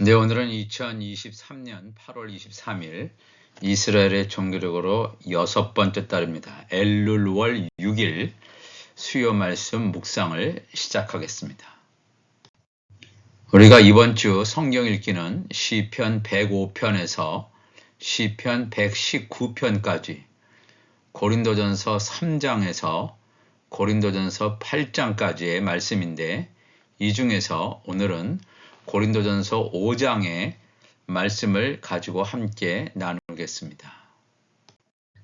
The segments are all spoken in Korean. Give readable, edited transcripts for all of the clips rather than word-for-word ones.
네, 오늘은 2023년 8월 23일 이스라엘의 종교력으로 6번째 달입니다. 엘룰월 6일 수요 말씀 묵상을 시작하겠습니다. 우리가 이번 주 성경 읽기는 시편 105편에서 시편 119편까지, 고린도전서 3장에서 고린도전서 8장까지의 말씀인데, 이 중에서 오늘은 고린도전서 5장의 말씀을 가지고 함께 나누겠습니다.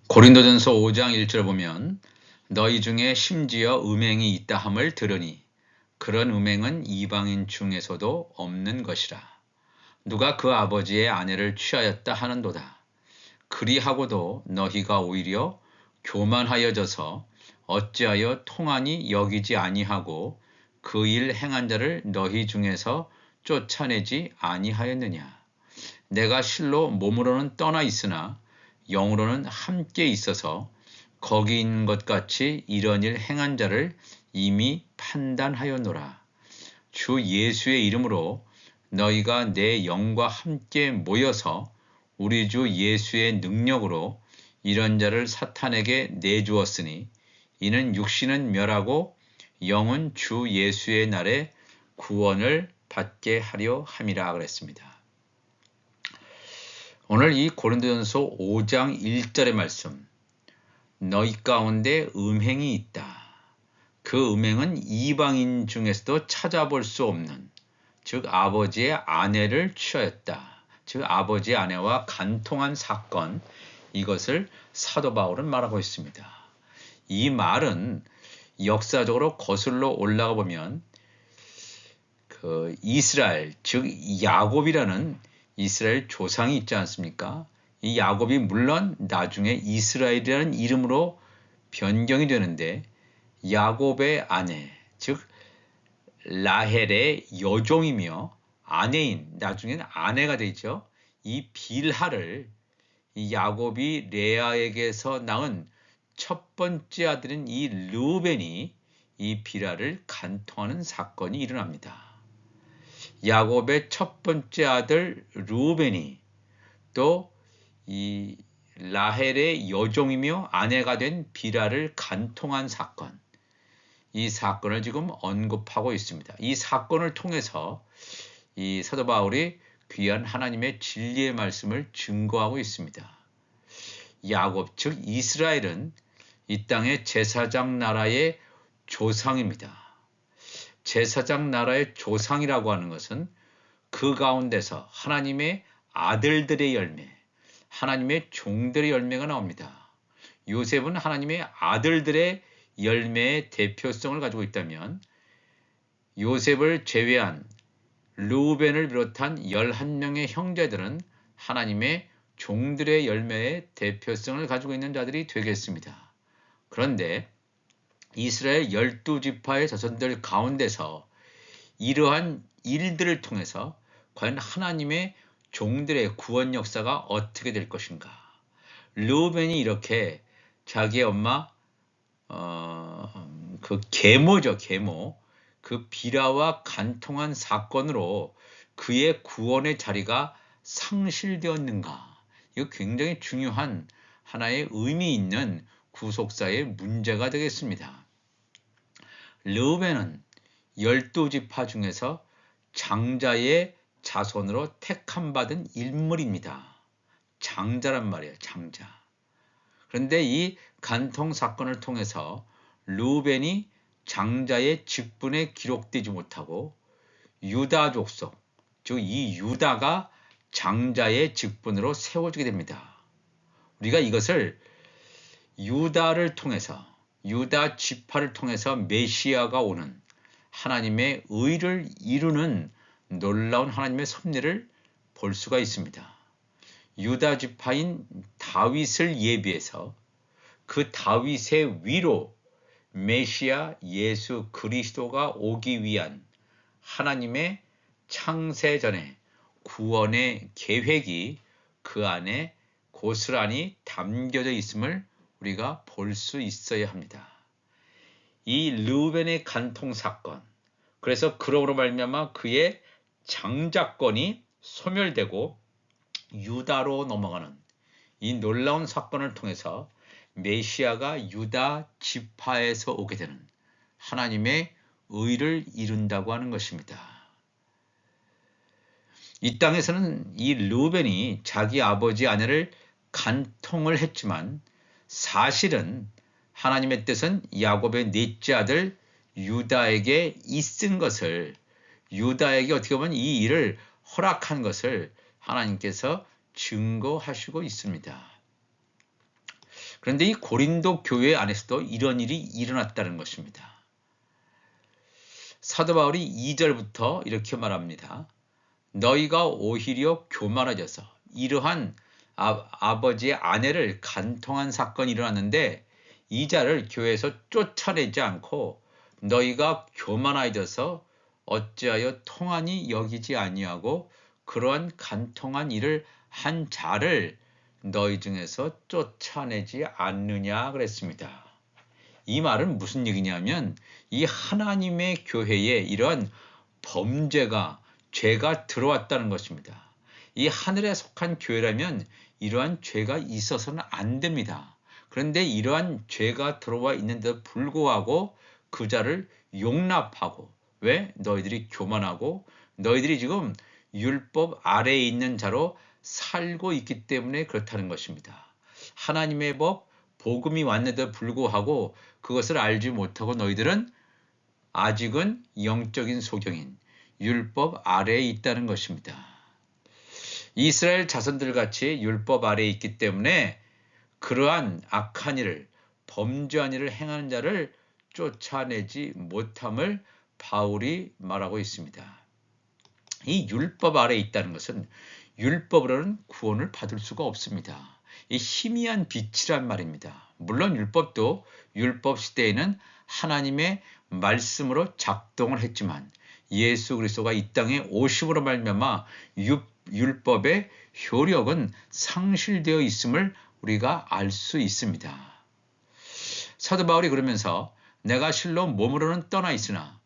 고린도전서 5장 1절 보면 너희 중에 심지어 음행이 있다 함을 들으니 그런 음행은 이방인 중에서도 없는 것이라. 누가 그 아버지의 아내를 취하였다 하는도다. 그리하고도 너희가 오히려 교만하여져서 어찌하여 통하니 여기지 아니하고 그 일 행한 자를 너희 중에서 쫓아내지 아니하였느냐. 내가 실로 몸으로는 떠나 있으나 영으로는 함께 있어서 거기 있는 것 같이 이런 일 행한 자를 이미 판단하였노라. 주 예수의 이름으로 너희가 내 영과 함께 모여서 우리 주 예수의 능력으로 이런 자를 사탄에게 내주었으니 이는 육신은 멸하고 영은 주 예수의 날에 구원을 받게 하려 함이라 그랬습니다. 오늘 이 고린도전서 5장 1절의 말씀, 너희 가운데 음행이 있다. 그 음행은 이방인 중에서도 찾아볼 수 없는, 즉 아버지의 아내를 취하였다. 즉 아버지의 아내와 간통한 사건, 이것을 사도 바울은 말하고 있습니다. 이 말은 역사적으로 거슬러 올라가 보면 이스라엘, 즉 야곱이라는 이스라엘 조상이 있지 않습니까? 이 야곱이 물론 나중에 이스라엘이라는 이름으로 변경이 되는데, 야곱의 아내, 즉 라헬의 여종이며 아내인, 나중에는 아내가 되죠. 이 빌하를 이 야곱이 레아에게서 낳은 첫 번째 아들인 이 르우벤이 이 빌하를 간통하는 사건이 일어납니다. 야곱의 첫 번째 아들 르우벤이 또 이 라헬의 여종이며 아내가 된 빌하를 간통한 사건, 이 사건을 지금 언급하고 있습니다. 이 사건을 통해서 이 사도 바울이 귀한 하나님의 진리의 말씀을 증거하고 있습니다. 야곱, 즉 이스라엘은 이 땅의 제사장 나라의 조상입니다. 제사장 나라의 조상이라고 하는 것은 그 가운데서 하나님의 아들들의 열매, 하나님의 종들의 열매가 나옵니다. 요셉은 하나님의 아들들의 열매의 대표성을 가지고 있다면, 요셉을 제외한 르우벤을 비롯한 11명의 형제들은 하나님의 종들의 열매의 대표성을 가지고 있는 자들이 되겠습니다. 그런데 이스라엘 12지파의 자손들 가운데서 이러한 일들을 통해서 과연 하나님의 종들의 구원 역사가 어떻게 될 것인가. 르우벤이 이렇게 자기의 엄마 그 계모죠, 계모, 그 빌하와 간통한 사건으로 그의 구원의 자리가 상실되었는가. 이거 굉장히 중요한 하나의 의미 있는 구속사의 문제가 되겠습니다. 르우벤은 12지파 중에서 장자의 자손으로 택함받은 인물입니다. 장자란 말이에요, 장자. 그런데 이 간통 사건을 통해서 르우벤이 장자의 직분에 기록되지 못하고 유다 족속, 즉 이 유다가 장자의 직분으로 세워지게 됩니다. 우리가 이것을 유다를 통해서, 유다 지파를 통해서 메시아가 오는 하나님의 의를 이루는 놀라운 하나님의 섭리를 볼 수가 있습니다. 유다 지파인 다윗을 예비해서 그 다윗의 위로 메시아 예수 그리스도가 오기 위한 하나님의 창세전의 구원의 계획이 그 안에 고스란히 담겨져 있음을 우리가 볼 수 있어야 합니다. 이 르우벤의 간통 사건, 그래서 그러므로 말미암아 그의 장자권이 소멸되고 유다로 넘어가는 이 놀라운 사건을 통해서 메시아가 유다 지파에서 오게 되는 하나님의 의를 이룬다고 하는 것입니다. 이 땅에서는 이 르우벤이 자기 아버지 아내를 간통을 했지만 사실은 하나님의 뜻은 야곱의 넷째 아들 유다에게 있은 것을, 유다에게 어떻게 보면 이 일을 허락한 것을 하나님께서 증거하시고 있습니다. 그런데 이 고린도 교회 안에서도 이런 일이 일어났다는 것입니다. 사도 바울이 2절부터 이렇게 말합니다. 너희가 오히려 교만해져서 이러한 아버지의 아내를 간통한 사건이 일어났는데 이 자를 교회에서 쫓아내지 않고 너희가 교만해져서 어찌하여 통한이 여기지 아니하고 그러한 간통한 일을 한 자를 너희 중에서 쫓아내지 않느냐 그랬습니다. 이 말은 무슨 얘기냐면 이 하나님의 교회에 이런 범죄가, 죄가 들어왔다는 것입니다. 이 하늘에 속한 교회라면 이러한 죄가 있어서는 안 됩니다. 그런데 이러한 죄가 들어와 있는데도 불구하고 그 자를 용납하고, 왜? 너희들이 교만하고 너희들이 지금 율법 아래에 있는 자로 살고 있기 때문에 그렇다는 것입니다. 하나님의 법, 복음이 왔는데도 불구하고 그것을 알지 못하고 너희들은 아직은 영적인 소경인 율법 아래에 있다는 것입니다. 이스라엘 자손들 같이 율법 아래에 있기 때문에 그러한 악한 일을, 범죄한 일을 행하는 자를 쫓아내지 못함을 바울이 말하고 있습니다. 이 율법 아래에 있다는 것은 율법으로는 구원을 받을 수가 없습니다. 이 희미한 빛이란 말입니다. 물론 율법도 율법 시대에는 하나님의 말씀으로 작동을 했지만 예수 그리스도가 이 땅에 오심으로 말미암아 율법의 효력은 상실되어 있음을 우리가 알 수 있습니다. 사도 바울이 그러면서 내가 실로 몸으로는 떠나 있으나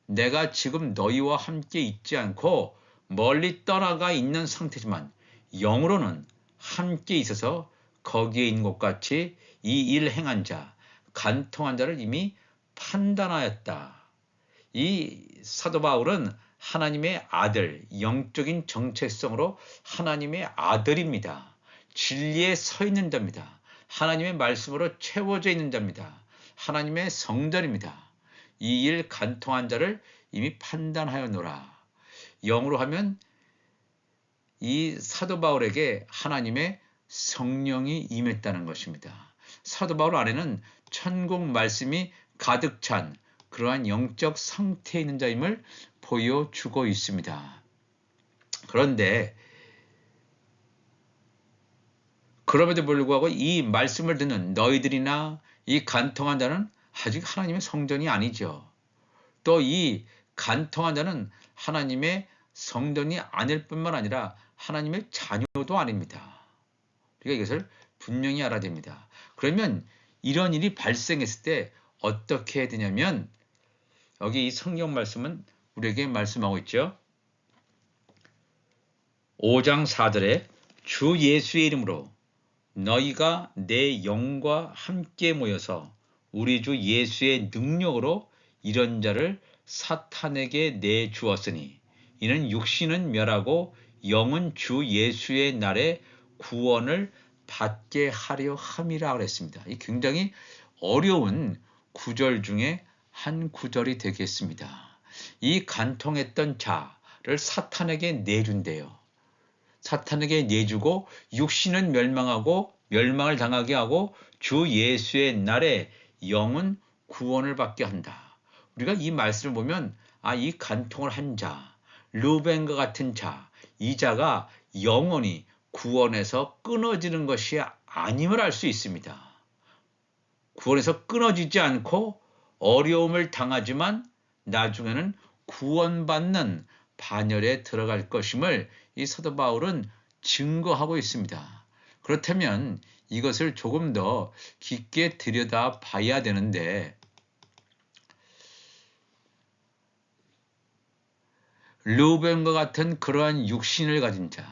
내가 지금 너희와 함께 있지 않고 멀리 떠나가 있는 상태지만 영으로는 함께 있어서 거기에 있는 것 같이 이 일 행한 자, 간통한 자를 이미 판단하였다. 이 사도 바울은 하나님의 아들, 영적인 정체성으로 하나님의 아들입니다. 진리에 서 있는 자입니다. 하나님의 말씀으로 채워져 있는 자입니다. 하나님의 성전입니다. 이 일 간통한 자를 이미 판단하였노라. 영으로 하면 이 사도 바울에게 하나님의 성령이 임했다는 것입니다. 사도 바울 안에는 천국 말씀이 가득 찬 그러한 영적 상태에 있는 자임을 보여주고 있습니다. 그런데 그럼에도 불구하고 이 말씀을 듣는 너희들이나 이 간통한 자는 아직 하나님의 성전이 아니죠. 또 이 간통한 자는 하나님의 성전이 아닐 뿐만 아니라 하나님의 자녀도 아닙니다. 우리가 이것을 분명히 알아야 됩니다. 그러면 이런 일이 발생했을 때 어떻게 해야 되냐면 여기 이 성경 말씀은 우리에게 말씀하고 있죠. 5장 4절에 주 예수의 이름으로 너희가 내 영과 함께 모여서 우리 주 예수의 능력으로 이런 자를 사탄에게 내주었으니 이는 육신은 멸하고 영은 주 예수의 날에 구원을 받게 하려 함이라 그랬습니다. 이 굉장히 어려운 구절 중에 한 구절이 되겠습니다. 이 간통했던 자를 사탄에게 내준대요. 사탄에게 내주고 육신은 멸망하고 멸망을 당하게 하고 주 예수의 날에 영은 구원을 받게 한다. 우리가 이 말씀을 보면 이 간통을 한 자, 르우벤과 같은 자, 이 자가 영원히 구원에서 끊어지는 것이 아님을 알 수 있습니다. 구원에서 끊어지지 않고 어려움을 당하지만 나중에는 구원받는 반열에 들어갈 것임을 이 사도 바울은 증거하고 있습니다. 그렇다면 이것을 조금 더 깊게 들여다 봐야 되는데 르우벤과 같은 그러한 육신을 가진 자,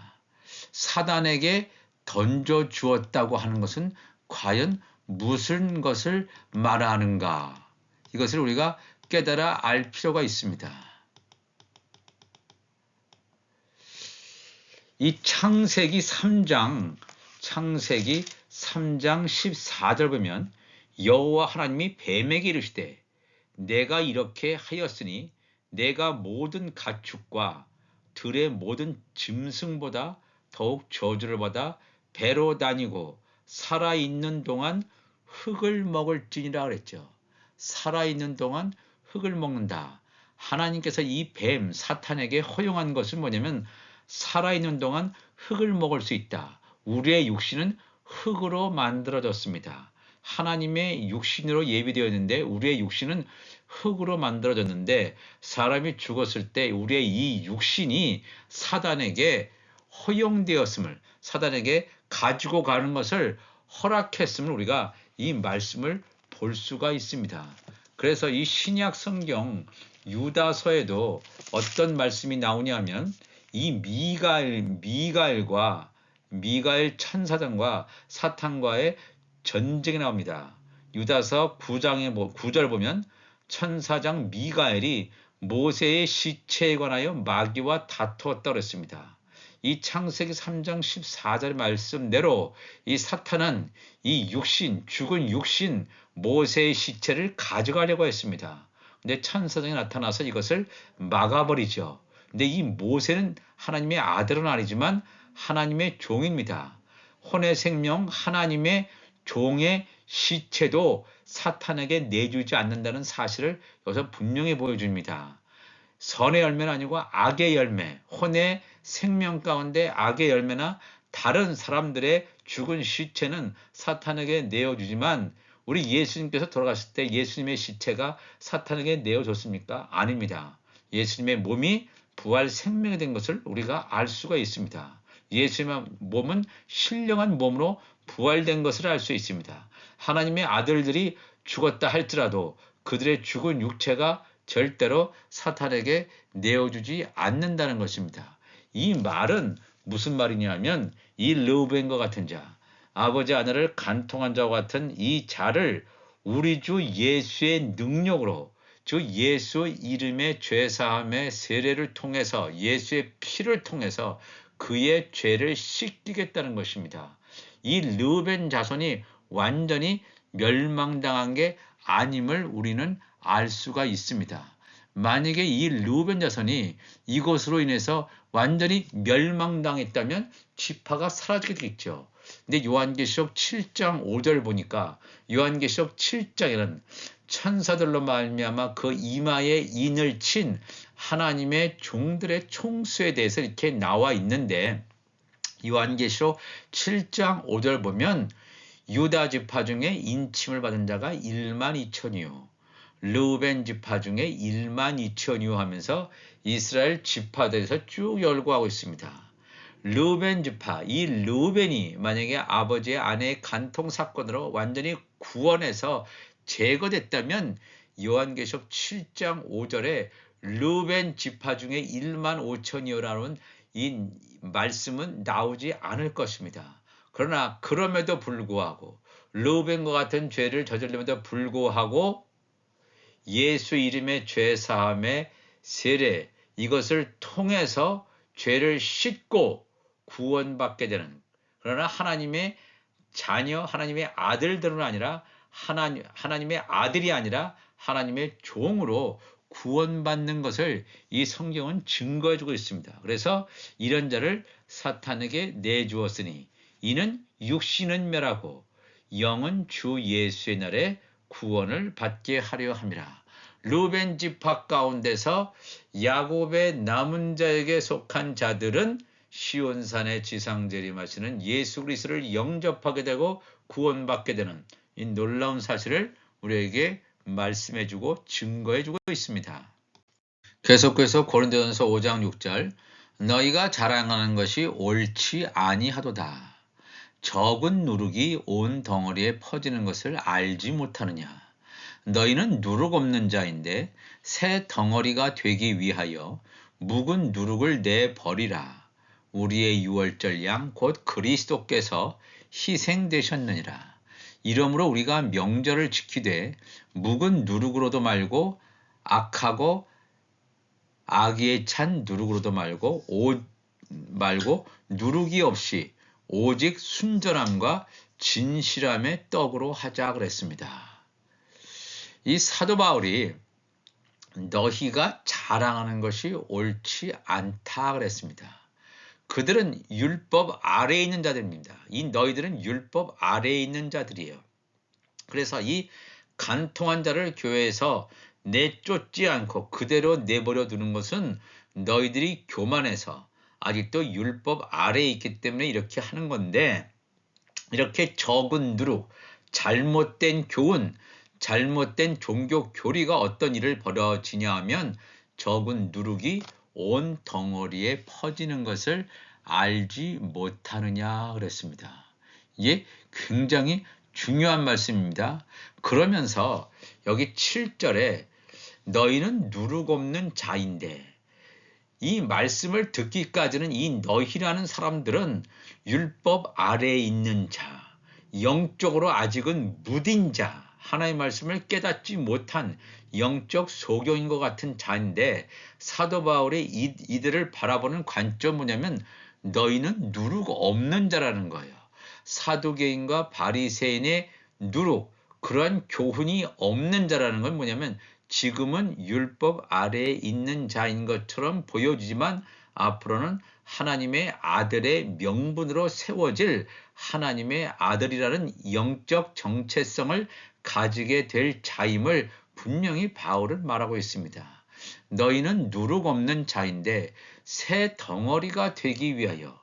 사단에게 던져 주었다고 하는 것은 과연 무슨 것을 말하는가? 이것을 우리가 깨달아 알 필요가 있습니다. 이 창세기 3장 14절 보면 여호와 하나님이 뱀에게 이르시되 내가 이렇게 하였으니 내가 모든 가축과 들의 모든 짐승보다 더욱 저주를 받아 배로 다니고 살아있는 동안 흙을 먹을지니라 그랬죠. 살아있는 동안 흙을 먹는다. 하나님께서 이 뱀 사탄에게 허용한 것은 뭐냐면 살아있는 동안 흙을 먹을 수 있다. 우리의 육신은 흙으로 만들어졌습니다. 하나님의 육신으로 예비되었는데 우리의 육신은 흙으로 만들어졌는데 사람이 죽었을 때 우리의 이 육신이 사단에게 허용되었음을, 사단에게 가지고 가는 것을 허락했음을 우리가 이 말씀을 볼 수가 있습니다. 그래서 이 신약 성경 유다서에도 어떤 말씀이 나오냐면 이 미가엘 천사장과 사탄과의 전쟁이 나옵니다. 유다서 9절 보면 천사장 미가엘이 모세의 시체에 관하여 마귀와 다투었다고 했습니다. 이 창세기 3장 14절 말씀대로 이 사탄은 이 육신, 죽은 육신 모세의 시체를 가져가려고 했습니다. 근데 천사장이 나타나서 이것을 막아버리죠. 근데 이 모세는 하나님의 아들은 아니지만 하나님의 종입니다. 혼의 생명 하나님의 종의 시체도 사탄에게 내주지 않는다는 사실을 여기서 분명히 보여줍니다. 선의 열매는 아니고 악의 열매, 혼의 생명 가운데 악의 열매나 다른 사람들의 죽은 시체는 사탄에게 내어주지만 우리 예수님께서 돌아가실 때 예수님의 시체가 사탄에게 내어줬습니까? 아닙니다. 예수님의 몸이 부활 생명이 된 것을 우리가 알 수가 있습니다. 예수님의 몸은 신령한 몸으로 부활된 것을 알 수 있습니다. 하나님의 아들들이 죽었다 할지라도 그들의 죽은 육체가 절대로 사탄에게 내어주지 않는다는 것입니다. 이 말은 무슨 말이냐면 이 르우벤과 같은 자, 아버지 하늘을 간통한 자와 같은 이 자를 우리 주 예수의 능력으로 주 예수 이름의 죄사함의 세례를 통해서 예수의 피를 통해서 그의 죄를 씻기겠다는 것입니다. 이 르우벤 자손이 완전히 멸망당한 게 아님을 우리는 알 수가 있습니다. 만약에 이 르우벤 자손이 이것으로 인해서 완전히 멸망당했다면 지파가 사라지게 되겠죠. 근데 요한계시록 7장 5절 보니까 요한계시록 7장에는 천사들로 말미암아 그 이마에 인을 친 하나님의 종들의 총수에 대해서 이렇게 나와 있는데 요한계시록 7장 5절 보면 유다 지파 중에 인침을 받은 자가 1만 2천이요 르우벤 지파 중에 1만 2천이요 하면서 이스라엘 지파들에서 쭉 열거하고 있습니다. 르우벤 지파, 이 르우벤이 만약에 아버지의 아내의 간통 사건으로 완전히 구원해서 제거됐다면 요한계시록 7장 5절에 르우벤 지파 중에 1만 5천이요라는 이 말씀은 나오지 않을 것입니다. 그러나 그럼에도 불구하고 르우벤과 같은 죄를 저질름에도 불구하고 예수 이름의 죄사함의 세례 이것을 통해서 죄를 씻고 구원받게 되는 그러나 하나님의 자녀 하나님의 아들들은 아니라 하나님의 아들이 아니라 하나님의 종으로 구원받는 것을 이 성경은 증거해주고 있습니다. 그래서 이런 자를 사탄에게 내주었으니 이는 육신은 멸하고 영은 주 예수의 날에 구원을 받게 하려 함이라. 르우벤 지파 가운데서 야곱의 남은 자에게 속한 자들은 시온산의 지상재림하시는 예수 그리스도를 영접하게 되고 구원받게 되는 이 놀라운 사실을 우리에게 말씀해주고 증거해주고 있습니다. 계속해서 고린도전서 5장 6절 너희가 자랑하는 것이 옳지 아니하도다. 적은 누룩이 온 덩어리에 퍼지는 것을 알지 못하느냐. 너희는 누룩 없는 자인데 새 덩어리가 되기 위하여 묵은 누룩을 내버리라. 우리의 유월절 양 곧 그리스도께서 희생되셨느니라. 이러므로 우리가 명절을 지키되 묵은 누룩으로도 말고 악하고 악의에 찬 누룩으로도 말고 누룩이 없이 오직 순전함과 진실함의 떡으로 하자 그랬습니다. 이 사도 바울이 너희가 자랑하는 것이 옳지 않다 그랬습니다. 그들은 율법 아래에 있는 자들입니다. 이 너희들은 율법 아래에 있는 자들이에요. 그래서 이 간통한 자를 교회에서 내쫓지 않고 그대로 내버려 두는 것은 너희들이 교만해서 아직도 율법 아래에 있기 때문에 이렇게 하는 건데, 이렇게 적은 누룩, 잘못된 교훈, 잘못된 종교 교리가 어떤 일을 벌어지냐 하면 적은 누룩이 온 덩어리에 퍼지는 것을 알지 못하느냐 그랬습니다. 이게 굉장히 중요한 말씀입니다. 그러면서 여기 7절에 너희는 누룩 없는 자인데, 이 말씀을 듣기까지는 이 너희라는 사람들은 율법 아래에 있는 자, 영적으로 아직은 무딘 자, 하나님의 말씀을 깨닫지 못한 영적 소경인 것 같은 자인데, 사도 바울이 이들을 바라보는 관점 뭐냐면 너희는 누룩 없는 자라는 거예요. 사두개인과 바리새인의 누룩, 그러한 교훈이 없는 자라는 건 뭐냐면 지금은 율법 아래에 있는 자인 것처럼 보여지지만 앞으로는 하나님의 아들의 명분으로 세워질 하나님의 아들이라는 영적 정체성을 가지게 될 자임을 분명히 바울은 말하고 있습니다. 너희는 누룩 없는 자인데 새 덩어리가 되기 위하여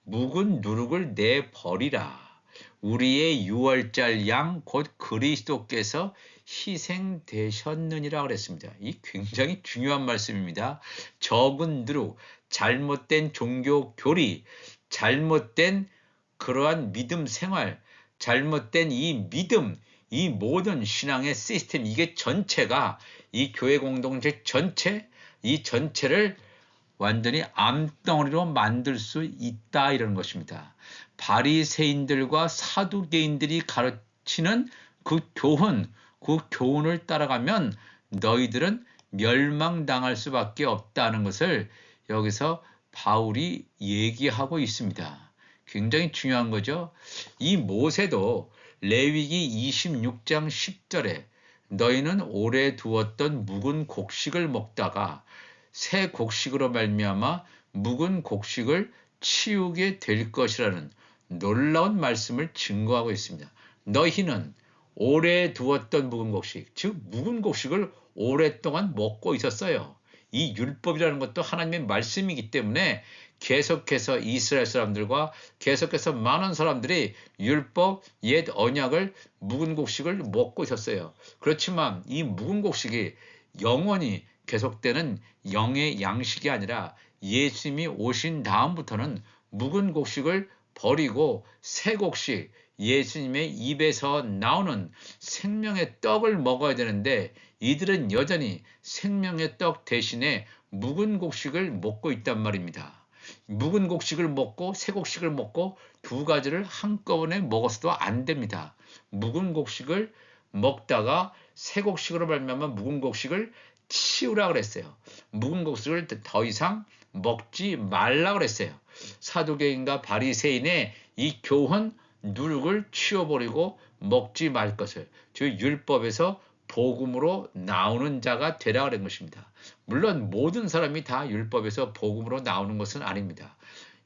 묵은 누룩을 내버리라. 우리의 유월절 양 곧 그리스도께서 희생되셨느니라 그랬습니다. 이 굉장히 중요한 말씀입니다. 적은 누룩, 잘못된 종교 교리, 잘못된 그러한 믿음 생활, 잘못된 이 믿음, 이 모든 신앙의 시스템, 이게 전체가 이 교회 공동체 전체, 이 전체를 완전히 암덩어리로 만들 수 있다 이런 것입니다. 바리새인들과 사두개인들이 가르치는 그 교훈을 따라가면 너희들은 멸망당할 수밖에 없다는 것을 여기서 바울이 얘기하고 있습니다. 굉장히 중요한 거죠. 이 모세도 레위기 26장 10절에 너희는 오래 두었던 묵은 곡식을 먹다가 새 곡식으로 말미암아 묵은 곡식을 치우게 될 것이라는 놀라운 말씀을 증거하고 있습니다. 너희는 오래 두었던 묵은 곡식, 즉 묵은 곡식을 오랫동안 먹고 있었어요. 이 율법이라는 것도 하나님의 말씀이기 때문에 계속해서 이스라엘 사람들과 계속해서 많은 사람들이 율법, 옛 언약을 묵은 곡식을 먹고 있었어요. 그렇지만 이 묵은 곡식이 영원히 계속되는 영의 양식이 아니라 예수님이 오신 다음부터는 묵은 곡식을 버리고 새 곡식, 예수님의 입에서 나오는 생명의 떡을 먹어야 되는데 이들은 여전히 생명의 떡 대신에 묵은 곡식을 먹고 있단 말입니다. 묵은 곡식을 먹고 새 곡식을 먹고 두 가지를 한꺼번에 먹어서도 안 됩니다. 묵은 곡식을 먹다가 새 곡식으로 말미암아 묵은 곡식을 치우라 그랬어요. 묵은 곡식을 더 이상 먹지 말라 그랬어요. 사두개인과 바리새인의 이 교훈 누룩을 치워버리고 먹지 말 것을, 즉 율법에서 복음으로 나오는 자가 되라 그런 것입니다. 물론 모든 사람이 다 율법에서 복음으로 나오는 것은 아닙니다.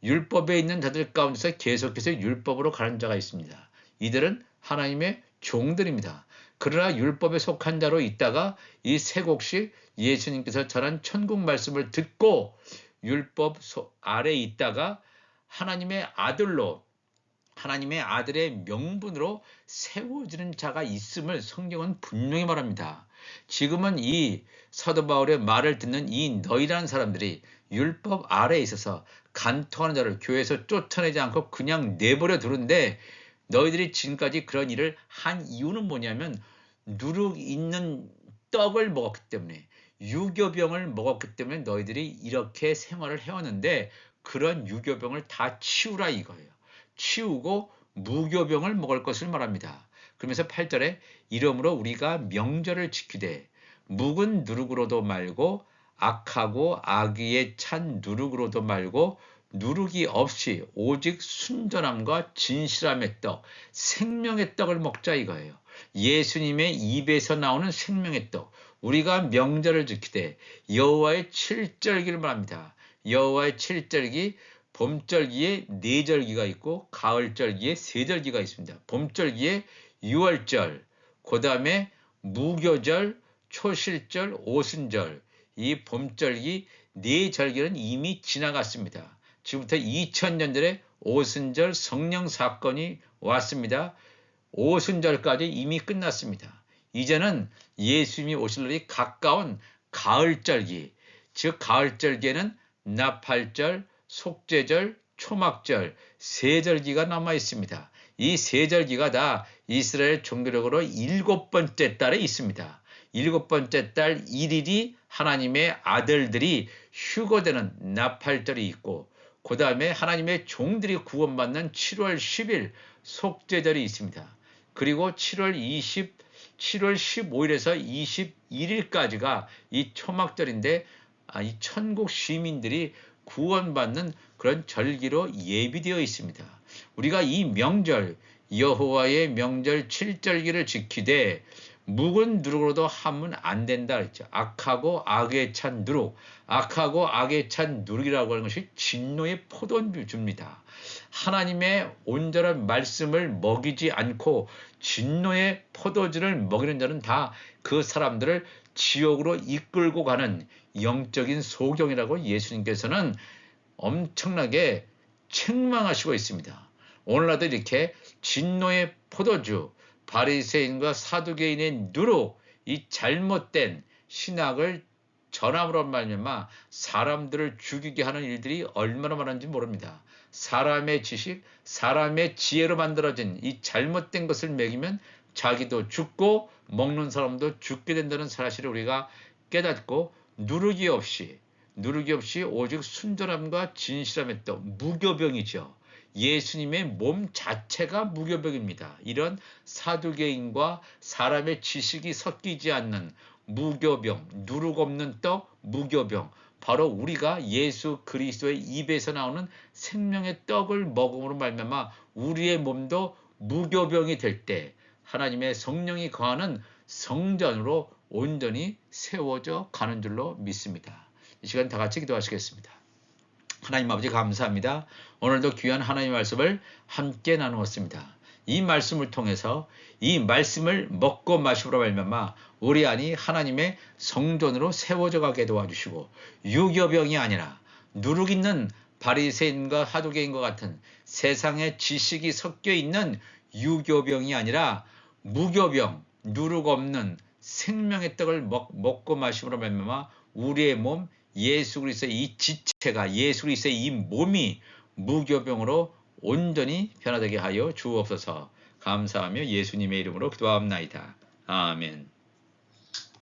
율법에 있는 자들 가운데서 계속해서 율법으로 가는 자가 있습니다. 이들은 하나님의 종들입니다. 그러나 율법에 속한 자로 있다가 이 새 곡식 예수님께서 전한 천국 말씀을 듣고 율법 아래에 있다가 하나님의 아들로, 하나님의 아들의 명분으로 세워지는 자가 있음을 성경은 분명히 말합니다. 지금은 이 사도 바울의 말을 듣는 이 너희라는 사람들이 율법 아래에 있어서 간통하는 자를 교회에서 쫓아내지 않고 그냥 내버려 두는데, 너희들이 지금까지 그런 일을 한 이유는 뭐냐면 누룩 있는 떡을 먹었기 때문에, 유교병을 먹었기 때문에 너희들이 이렇게 생활을 해왔는데 그런 유교병을 다 치우라 이거예요. 치우고 무교병을 먹을 것을 말합니다. 그러면서 8절에 이러므로 우리가 명절을 지키되 묵은 누룩으로도 말고 악하고 악의에 찬 누룩으로도 말고 누룩이 없이 오직 순전함과 진실함의 떡, 생명의 떡을 먹자 이거예요. 예수님의 입에서 나오는 생명의 떡. 우리가 명절을 지키되 여호와의 칠절기를 말합니다. 여호와의 칠절기, 봄절기에 4절기가 있고 가을절기에 3절기가 있습니다. 봄절기에 6월절, 그 다음에 무교절, 초실절, 오순절, 이 봄절기 4절기는 이미 지나갔습니다. 지금부터 2000년들에 오순절 성령 사건이 왔습니다. 오순절까지 이미 끝났습니다. 이제는 예수님이 오실 날이 가까운 가을절기, 즉 가을절기에는 나팔절, 속죄절, 초막절, 세절기가 남아 있습니다. 이 세절기가 다 이스라엘 종교력으로 7번째 달에 있습니다. 7번째 달 1일이 하나님의 아들들이 휴거되는 나팔절이 있고 그 다음에 하나님의 종들이 구원받는 7월 10일 속죄절이 있습니다. 그리고 7월 15일에서 21일까지가 이 초막절인데 이 천국 시민들이 구원받는 그런 절기로 예비되어 있습니다. 우리가 이 명절 여호와의 명절 7절기를 지키되 묵은 누룩으로도 하면 안 된다 그랬죠. 악하고 악에 찬 누룩, 악하고 악에 찬 누룩이라고 하는 것이 진노의 포도주입니다. 하나님의 온전한 말씀을 먹이지 않고 진노의 포도주를 먹이는 자는 다 그 사람들을 지옥으로 이끌고 가는 영적인 소경이라고 예수님께서는 엄청나게 책망하시고 있습니다. 오늘날도 이렇게 진노의 포도주, 바리새인과 사두개인의 누룩, 이 잘못된 신학을 전함으로 말미암아 사람들을 죽이게 하는 일들이 얼마나 많은지 모릅니다. 사람의 지식, 사람의 지혜로 만들어진 이 잘못된 것을 먹이면 자기도 죽고 먹는 사람도 죽게 된다는 사실을 우리가 깨닫고 누룩이 없이 오직 순전함과 진실함의 떡, 무교병이죠. 예수님의 몸 자체가 무교병입니다. 이런 사두개인과 사람의 지식이 섞이지 않는 무교병, 누룩 없는 떡, 무교병. 바로 우리가 예수 그리스도의 입에서 나오는 생명의 떡을 먹음으로 말미암아 우리의 몸도 무교병이 될 때 하나님의 성령이 거하는 성전으로 온전히 세워져 가는 줄로 믿습니다. 이 시간 다 같이 기도하시겠습니다. 하나님 아버지 감사합니다. 오늘도 귀한 하나님의 말씀을 함께 나누었습니다. 이 말씀을 통해서 이 말씀을 먹고 마시므로 말미암아 우리 안이 하나님의 성전으로 세워져 가게 도와주시고 유교병이 아니라 누룩 있는 바리새인과 사두개인과 같은 세상의 지식이 섞여 있는 유교병이 아니라 무교병, 누룩 없는 생명의 떡을 먹고 마심으로 말미암아 우리의 몸 예수 그리스도의 이 지체가 예수 그리스도의 이 몸이 무교병으로 온전히 변화되게 하여 주옵소서. 감사하며 예수님의 이름으로 기도합나이다. 아멘.